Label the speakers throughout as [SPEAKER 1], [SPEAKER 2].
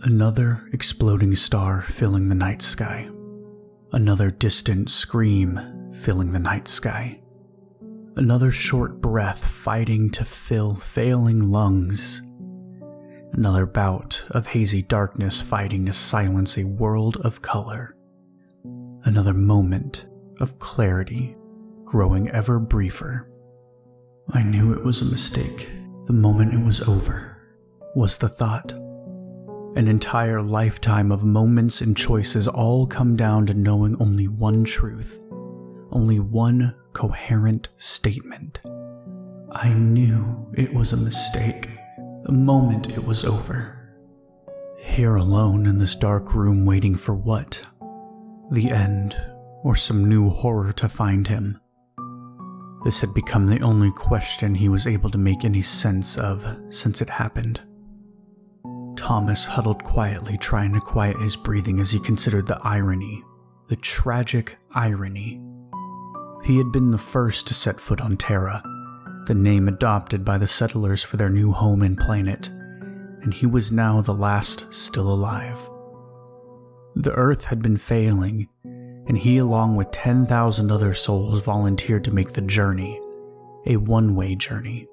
[SPEAKER 1] Another exploding star filling the night sky. Another distant scream filling the night sky. Another short breath fighting to fill failing lungs. Another bout of hazy darkness fighting to silence a world of color. Another moment of clarity growing ever briefer. I knew it was a mistake the moment it was over, was the thought. An entire lifetime of moments and choices all come down to knowing only one truth, only one coherent statement. I knew it was a mistake the moment it was over. Here alone in this dark room waiting for what? The end, or some new horror to find him. This had become the only question he was able to make any sense of since it happened. Thomas huddled quietly, trying to quiet his breathing as he considered the irony, the tragic irony. He had been the first to set foot on Terra, the name adopted by the settlers for their new home and planet, and he was now the last still alive. The Earth had been failing, and he, along with 10,000 other souls, volunteered to make the journey, a one-way journey.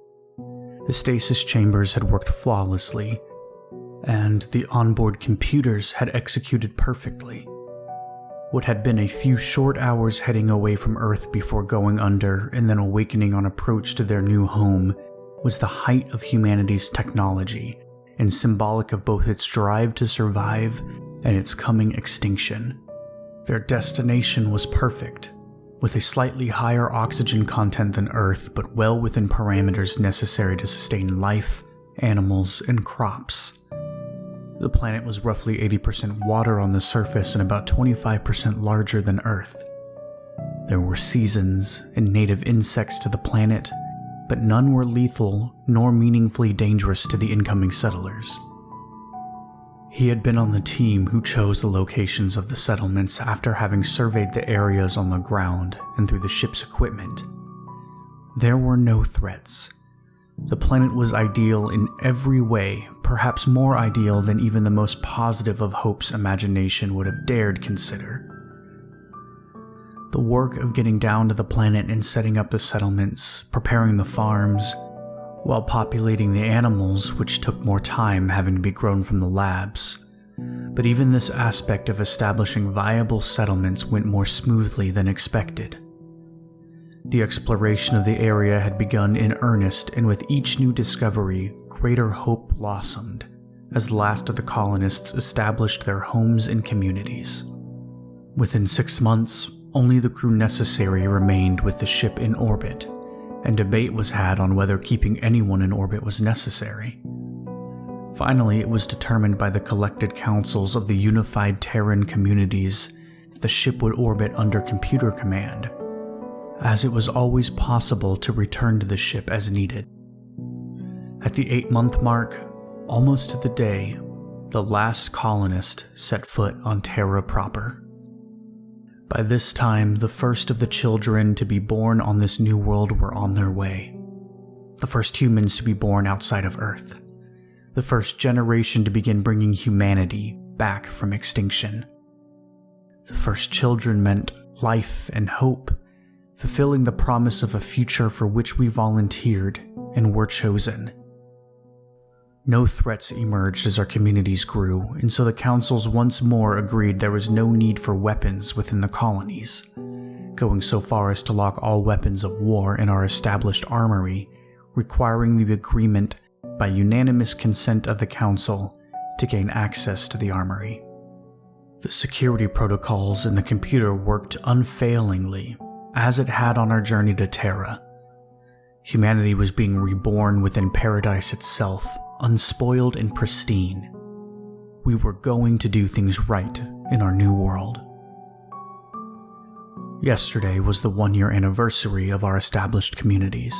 [SPEAKER 1] The stasis chambers had worked flawlessly, and the onboard computers had executed perfectly. What had been a few short hours heading away from Earth before going under and then awakening on approach to their new home was the height of humanity's technology and symbolic of both its drive to survive and its coming extinction. Their destination was perfect, with a slightly higher oxygen content than Earth, but well within parameters necessary to sustain life, animals, and crops. The planet was roughly 80% water on the surface and about 25% larger than Earth. There were seasons and native insects to the planet, but none were lethal nor meaningfully dangerous to the incoming settlers. He had been on the team who chose the locations of the settlements after having surveyed the areas on the ground and through the ship's equipment. There were no threats. The planet was ideal in every way, perhaps more ideal than even the most positive of Hope's imagination would have dared consider. The work of getting down to the planet and setting up the settlements, preparing the farms, while populating the animals, which took more time having to be grown from the labs. But even this aspect of establishing viable settlements went more smoothly than expected. The exploration of the area had begun in earnest, and with each new discovery, greater hope blossomed, as the last of the colonists established their homes and communities. Within 6 months, only the crew necessary remained with the ship in orbit, and debate was had on whether keeping anyone in orbit was necessary. Finally, it was determined by the collected councils of the unified Terran communities that the ship would orbit under computer command, as it was always possible to return to the ship as needed. At the 8-month mark, almost to the day, the last colonist set foot on Terra proper. By this time, the first of the children to be born on this new world were on their way. The first humans to be born outside of Earth. The first generation to begin bringing humanity back from extinction. The first children meant life and hope, fulfilling the promise of a future for which we volunteered and were chosen. No threats emerged as our communities grew, and so the councils once more agreed there was no need for weapons within the colonies, going so far as to lock all weapons of war in our established armory, requiring the agreement by unanimous consent of the council to gain access to the armory. The security protocols in the computer worked unfailingly, as it had on our journey to Terra. Humanity was being reborn within paradise itself, unspoiled and pristine. We were going to do things right in our new world. Yesterday was the 1-year anniversary of our established communities.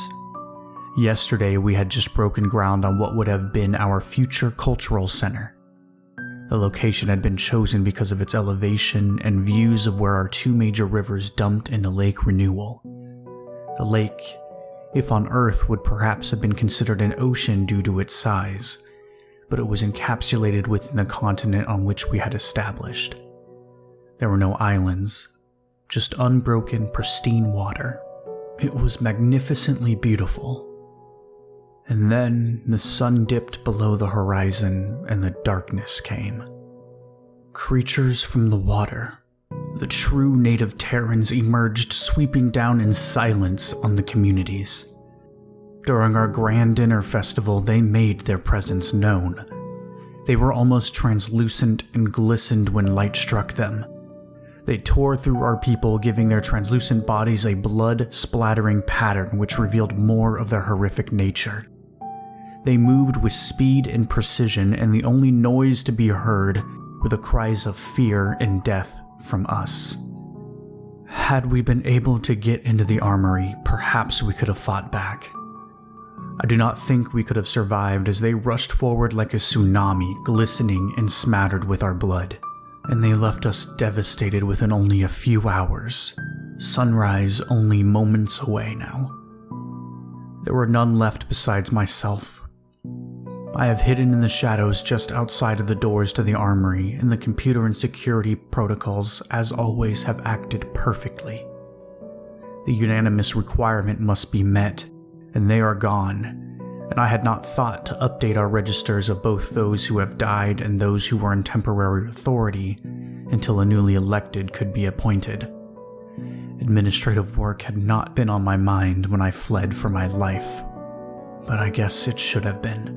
[SPEAKER 1] Yesterday we had just broken ground on what would have been our future cultural center. The location had been chosen because of its elevation and views of where our 2 major rivers dumped into Lake Renewal. The lake, if on Earth, would perhaps have been considered an ocean due to its size, but it was encapsulated within the continent on which we had established. There were no islands, just unbroken, pristine water. It was magnificently beautiful. And then the sun dipped below the horizon and the darkness came. Creatures from the water, the true native Terrans, emerged, sweeping down in silence on the communities. During our grand dinner festival, they made their presence known. They were almost translucent and glistened when light struck them. They tore through our people, giving their translucent bodies a blood-splattering pattern which revealed more of their horrific nature. They moved with speed and precision, and the only noise to be heard were the cries of fear and death from us. Had we been able to get into the armory, perhaps we could have fought back. I do not think we could have survived, as they rushed forward like a tsunami, glistening and smattered with our blood, and they left us devastated within only a few hours. Sunrise only moments away now. There were none left besides myself. I have hidden in the shadows just outside of the doors to the armory, and the computer and security protocols, as always, have acted perfectly. The unanimous requirement must be met, and they are gone, and I had not thought to update our registers of both those who have died and those who were in temporary authority until a newly elected could be appointed. Administrative work had not been on my mind when I fled for my life, but I guess it should have been.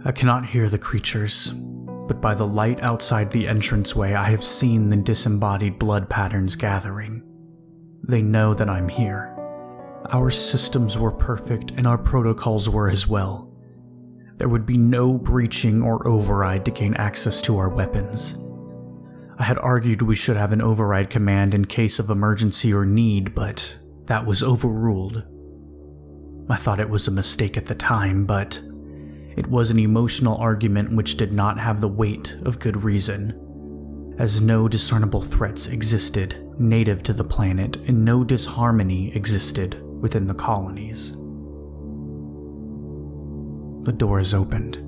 [SPEAKER 1] I cannot hear the creatures, but by the light outside the entranceway I have seen the disembodied blood patterns gathering. They know that I'm here. Our systems were perfect, and our protocols were as well. There would be no breaching or override to gain access to our weapons. I had argued we should have an override command in case of emergency or need, but that was overruled. I thought it was a mistake at the time, but it was an emotional argument which did not have the weight of good reason, as no discernible threats existed native to the planet, and no disharmony existed within the colonies. The door is opened.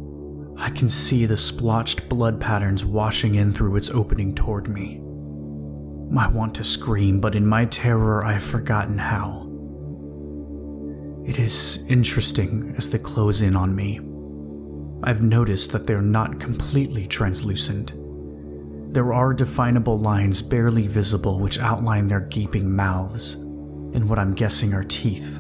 [SPEAKER 1] I can see the splotched blood patterns washing in through its opening toward me. I want to scream, but in my terror I have forgotten how. It is interesting as they close in on me. I've noticed that they're not completely translucent. There are definable lines barely visible which outline their gaping mouths and what I'm guessing are teeth.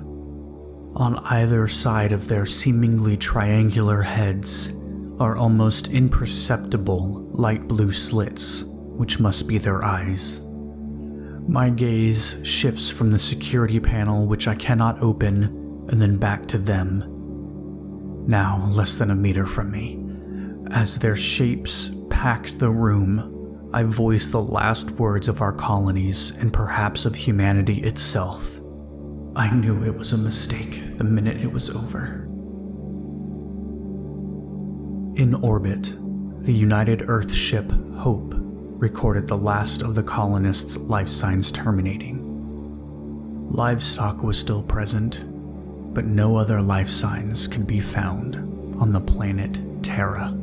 [SPEAKER 1] On either side of their seemingly triangular heads are almost imperceptible light blue slits, which must be their eyes. My gaze shifts from the security panel, which I cannot open, and then back to them, now less than a meter from me. As their shapes packed the room, I voice the last words of our colonies and perhaps of humanity itself. I knew it was a mistake the minute it was over. In orbit, the United Earth ship Hope recorded the last of the colonists' life signs terminating. Livestock was still present, but no other life signs could be found on the planet Terra.